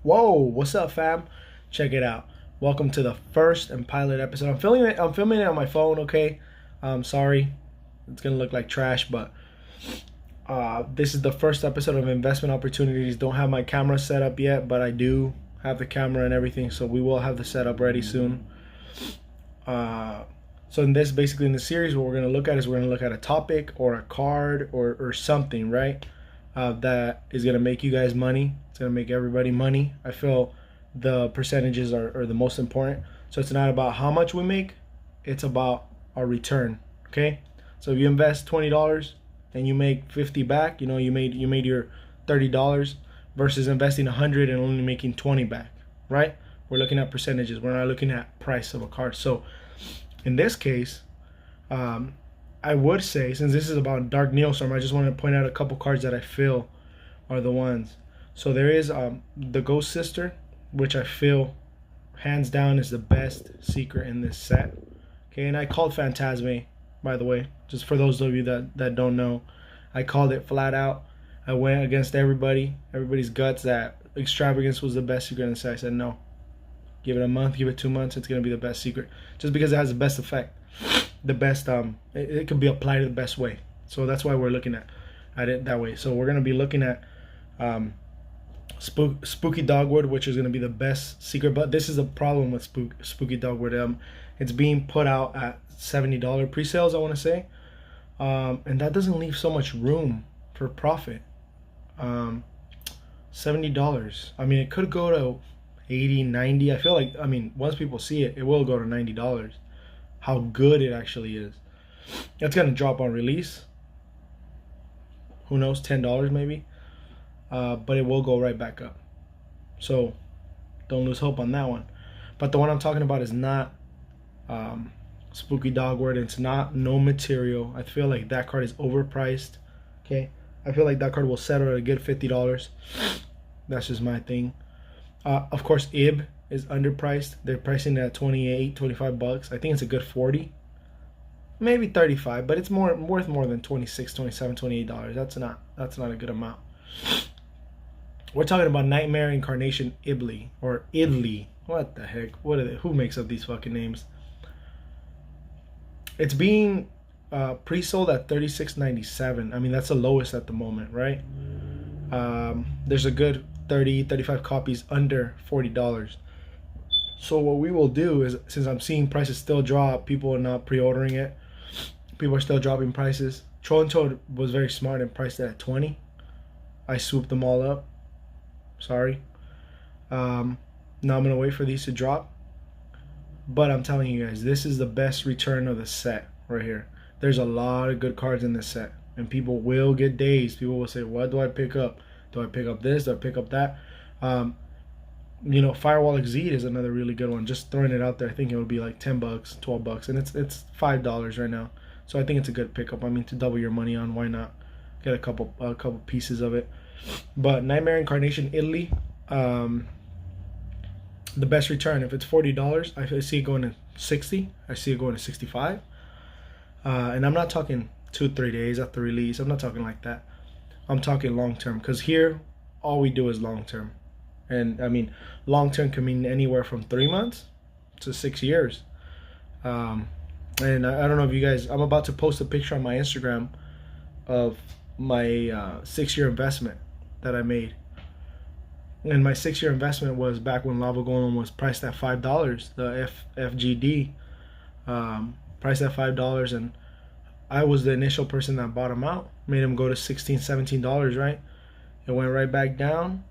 Whoa, what's up, fam? Check it out. Welcome to the first and pilot episode. I'm filming it on my phone, okay? Sorry. It's gonna look like trash, but this is the first episode of Investment Opportunities. Don't have my camera set up yet, but I do have the camera and everything, so we will have the setup ready soon. So in the series, what we're gonna look at is we're gonna look at a topic or a card or something, right? That is gonna make you guys money. It's gonna make everybody money. I feel the percentages are the most important. So it's not about how much we make, it's about our return. Okay? So if you invest $20 and you make 50 back, you made your $30 versus investing 100 and only making 20 back, right? We're looking at percentages. We're not looking at price of a card. So in this case, I would say, since this is about Dark NeoStorm, I just want to point out a couple cards that I feel are the ones. So there is the Ghost Sister, which I feel hands down is the best secret in this set. Okay, and I called Phantasme, by the way, just for those of you that don't know. I called it flat out. I went against everybody's guts that Extravagance was the best secret in the set. I said no. Give it a month, give it 2 months, it's gonna be the best secret. Just because it has the best effect. The best it could be applied the best way. So that's why we're looking at it that way. So we're gonna be looking at Spooky Dogwood, which is gonna be the best secret. But this is a problem with Spooky Dogwood. It's being put out at $70 pre-sales, I want to say, and that doesn't leave so much room for profit. $70. I mean, it could go to 80, 90. I feel like, once people see it, it will go to $90. How good it actually is. It's gonna drop on release. Who knows, $10 maybe. But it will go right back up. So don't lose hope on that one. But the one I'm talking about is not Spooky Dogwood. It's not No Material. I feel like that card is overpriced. Okay, I feel like that card will settle at a good $50. That's just my thing. Of course, IB is underpriced. They're pricing it at 28, 25 bucks. I think it's a good 40, maybe 35, but it's worth more than 26, 27, 28 dollars. That's not a good amount. We're talking about Nightmare Incarnation Ibli or Idli. What the heck? What are they? Who makes up these fucking names? It's being pre-sold at $36.97. I mean, that's the lowest at the moment, right? There's a good 30, 35 copies under $40. So what we will do is, since I'm seeing prices still drop, people are not pre-ordering it. People are still dropping prices. Troll and Toad was very smart and priced it at 20. I swooped them all up. Sorry. Now I'm gonna wait for these to drop. But I'm telling you guys, this is the best return of the set right here. There's a lot of good cards in this set, and people will get dazed. People will say, "What do I pick up? Do I pick up this? Do I pick up that?" Firewall Exceed is another really good one. Just throwing it out there, I think it would be like 10 bucks, 12 bucks, and it's $5 right now. So I think it's a good pickup. I mean, to double your money on, why not? Get a couple pieces of it. But Nightmare Incarnation Italy, the best return. If it's $40, I see it going to 60. I see it going to 65. And I'm not talking 2-3 days after release. I'm not talking like that. I'm talking long term, because here all we do is long term. And I mean, long term can mean anywhere from 3 months to 6 years. And I don't know if you guys, I'm about to post a picture on my Instagram of my 6-year investment that I made. And my 6-year investment was back when Lava Golem was priced at $5. The FGD priced at $5, and I was the initial person that bought him out. Made him go to $16, $17, right? It went right back down.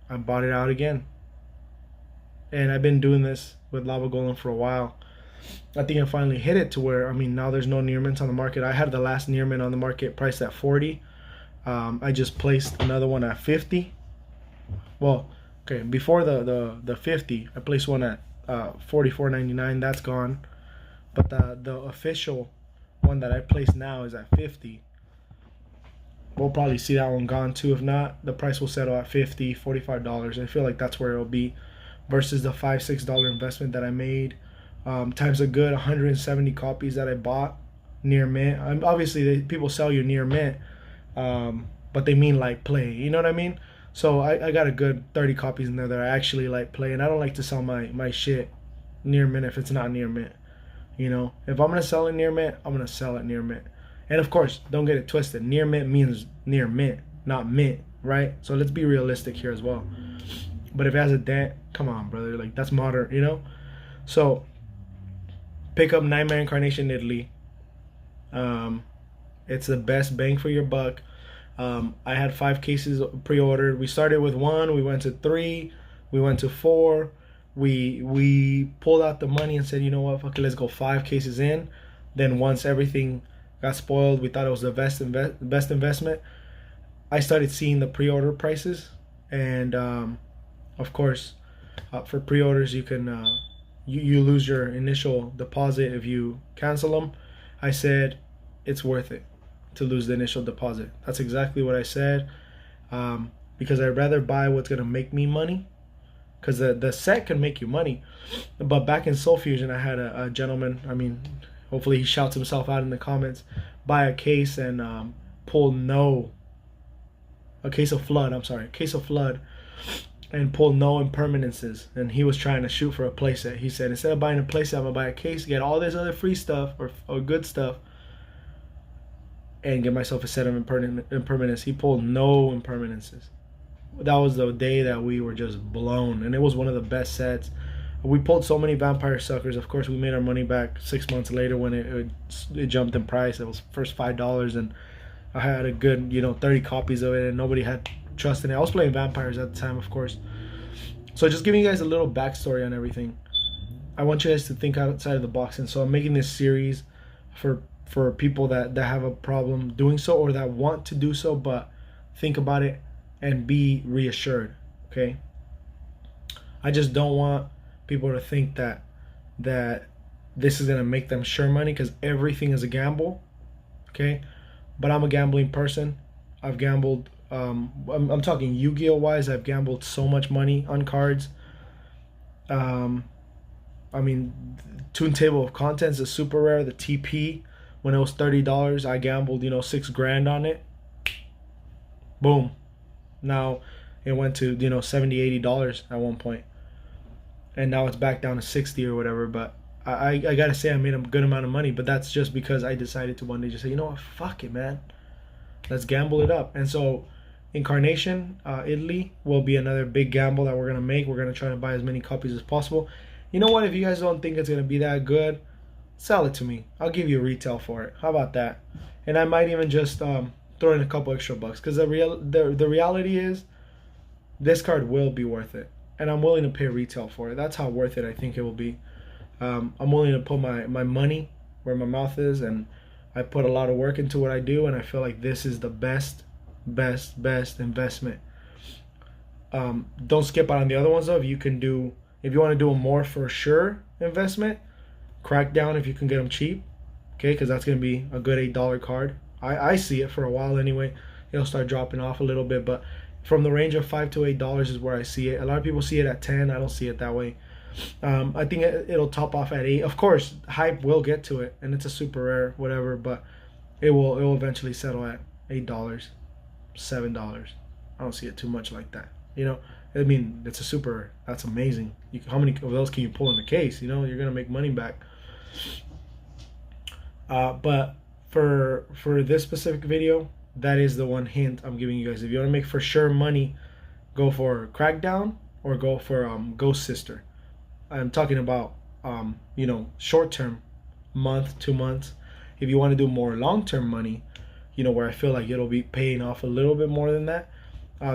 I bought it out again. And I've been doing this with Lava Golem for a while. I think I finally hit it to where, now there's no near mints on the market. I had the last near mint on the market priced at 40. I just placed another one at 50. Well, okay, before the 50, I placed one at $44.99. That's gone. But the official one that I placed now is at 50. We'll probably see that one gone too. If not, the price will settle at $50, $45. I feel like that's where it'll be, versus the $5, $6 investment that I made, times a good 170 copies that I bought near mint. Obviously, people sell you near mint, but they mean like play. You know what I mean? So I got a good 30 copies in there that I actually like play, and I don't like to sell my shit near mint if it's not near mint. You know, if I'm gonna sell it near mint, I'm gonna sell it near mint. And of course, don't get it twisted. Near mint means near mint, not mint, right? So let's be realistic here as well. But if it has a dent, come on, brother, like that's modern, you know. So pick up Nightmare Incarnation Italy. It's the best bang for your buck. I had 5 cases pre-ordered. We started with 1, we went to 3, we went to 4. We pulled out the money and said, you know what, fuck it, let's go 5 cases in. Then once everything got spoiled, we thought it was the best investment. I started seeing the pre-order prices, and of course, for pre-orders, you can you lose your initial deposit if you cancel them. I said it's worth it to lose the initial deposit. That's exactly what I said, because I'd rather buy what's gonna make me money, because the set can make you money. But back in Soul Fusion, I had a gentleman, I mean, hopefully he shouts himself out in the comments, buy a case and pull a case of flood, and pull no impermanences. And he was trying to shoot for a playset. He said, instead of buying a playset, I'm gonna buy a case, get all this other free stuff or good stuff, and get myself a set of impermanence. He pulled no impermanences. That was the day that we were just blown, and it was one of the best sets. We pulled so many vampire suckers. Of course, we made our money back 6 months later when it jumped in price. It was first $5, and I had a good 30 copies of it, and nobody had trust in it. I was playing vampires at the time, of course. So just giving you guys a little backstory on everything. I want you guys to think outside of the box, and so I'm making this series for people that have a problem doing so, or that want to do so but think about it and be reassured. Okay, I just don't want people to think that this is gonna make them sure money, because everything is a gamble. Okay, but I'm a gambling person. I've gambled, I'm talking Yu-Gi-Oh wise. I've gambled so much money on cards. I mean, Tune Table of Contents is super rare. The TP, when it was $30, I gambled $6 grand on it. Boom. Now it went to $70-$80 at one point, and now it's back down to 60 or whatever. But I gotta say, I made a good amount of money, but that's just because I decided to one day just say, you know what, fuck it, man, let's gamble it up. And so Incarnation Italy will be another big gamble that we're gonna make. We're gonna try to buy as many copies as possible. You know what, if you guys don't think it's gonna be that good, sell it to me. I'll give you retail for it. How about that? And I might even just throw in a couple extra bucks, because the reality is this card will be worth it, and I'm willing to pay retail for it. That's how worth it I think it will be. I'm willing to put my money where my mouth is, and I put a lot of work into what I do, and I feel like this is the best investment. Don't skip out on the other ones though. If you want to do a more for sure investment, Crackdown if you can get them cheap, okay, because that's going to be a good $8 card. I see it for a while anyway. It'll start dropping off a little bit, but from the range of $5 to $8 is where I see it. A lot of people see it at 10. I don't see it that way. I think it'll top off at 8. Of course, hype will get to it, and it's a super rare, whatever, but it will eventually settle at $8, $7. I don't see it too much like that. I mean, it's a super rare. That's amazing. How many of those can you pull in the case? You're gonna make money back. But for this specific video, that is the one hint I'm giving you guys. If you want to make for sure money, go for Crackdown or go for Ghost Sister. I'm talking about short term, month, 2 months. If you want to do more long term money, where I feel like it'll be paying off a little bit more than that,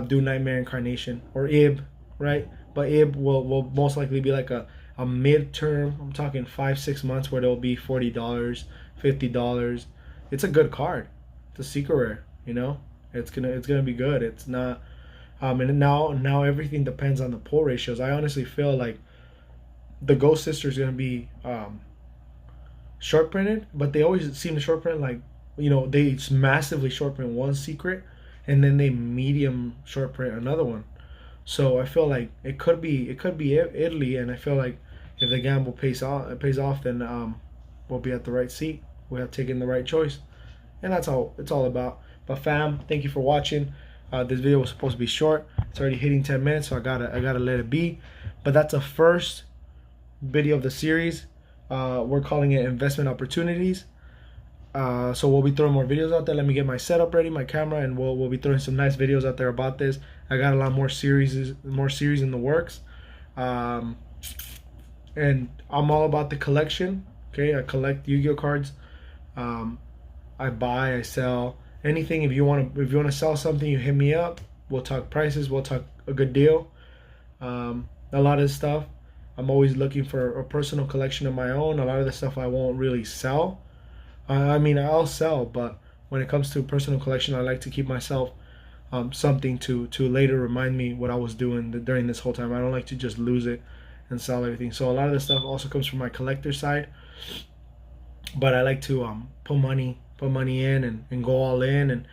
do Nightmare Incarnation or IB, right? But IB will most likely be like a mid-term. I'm talking 5-6 months where it'll be $40, $50. It's a good card. It's a secret rare. It's gonna be good. It's not. And now everything depends on the pull ratios. I honestly feel like the Ghost Sister is gonna be short printed, but they always seem to short print like they massively short print one secret, and then they medium short print another one. So I feel like it could be Italy, and I feel like if the gamble pays off, then we'll be at the right seat. We have taken the right choice, and that's all it's all about. But fam, thank you for watching. This video was supposed to be short. It's already hitting 10 minutes, so I gotta let it be. But that's a first video of the series. We're calling it investment opportunities. So we'll be throwing more videos out there. Let me get my setup ready, my camera, and we'll be throwing some nice videos out there about this. I got a lot more series in the works. And I'm all about the collection. Okay, I collect Yu-Gi-Oh cards. I buy, I sell anything. If you want to sell something, you hit me up. We'll talk prices. We'll talk a good deal. A lot of this stuff, I'm always looking for a personal collection of my own. A lot of the stuff I won't really sell. I mean, I'll sell, but when it comes to personal collection, I like to keep myself something to later remind me what I was doing during this whole time. I don't like to just lose it and sell everything. So a lot of the stuff also comes from my collector side, but I like to put money in and go all in. And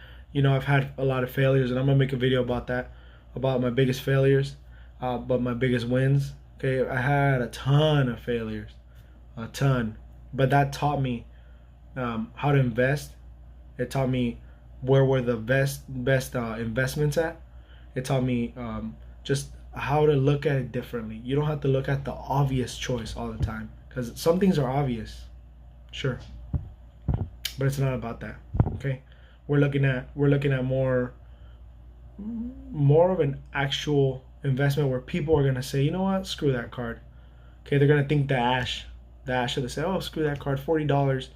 I've had a lot of failures, and I'm gonna make a video about that, about my biggest failures, but my biggest wins. Okay, I had a ton of failures, a ton, but that taught me how to invest. It taught me where were the best investments at. It taught me just how to look at it differently. You don't have to look at the obvious choice all the time, because some things are obvious, sure, but it's not about that. Okay, we're looking at more of an actual investment where people are gonna say, you know what, screw that card. Okay, they're gonna think the ash of the say, oh, screw that card, $40.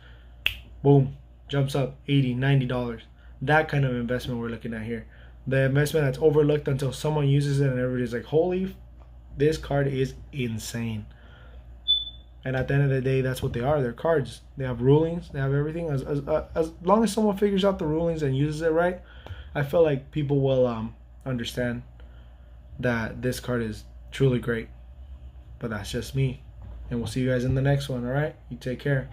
Boom, jumps up $80, $90. That kind of investment we're looking at here. The investment that's overlooked until someone uses it and everybody's like, holy, this card is insane. And at the end of the day, that's what they are. They're cards. They have rulings. They have everything. As long as someone figures out the rulings and uses it right, I feel like people will understand that this card is truly great. But that's just me. And we'll see you guys in the next one, all right? You take care.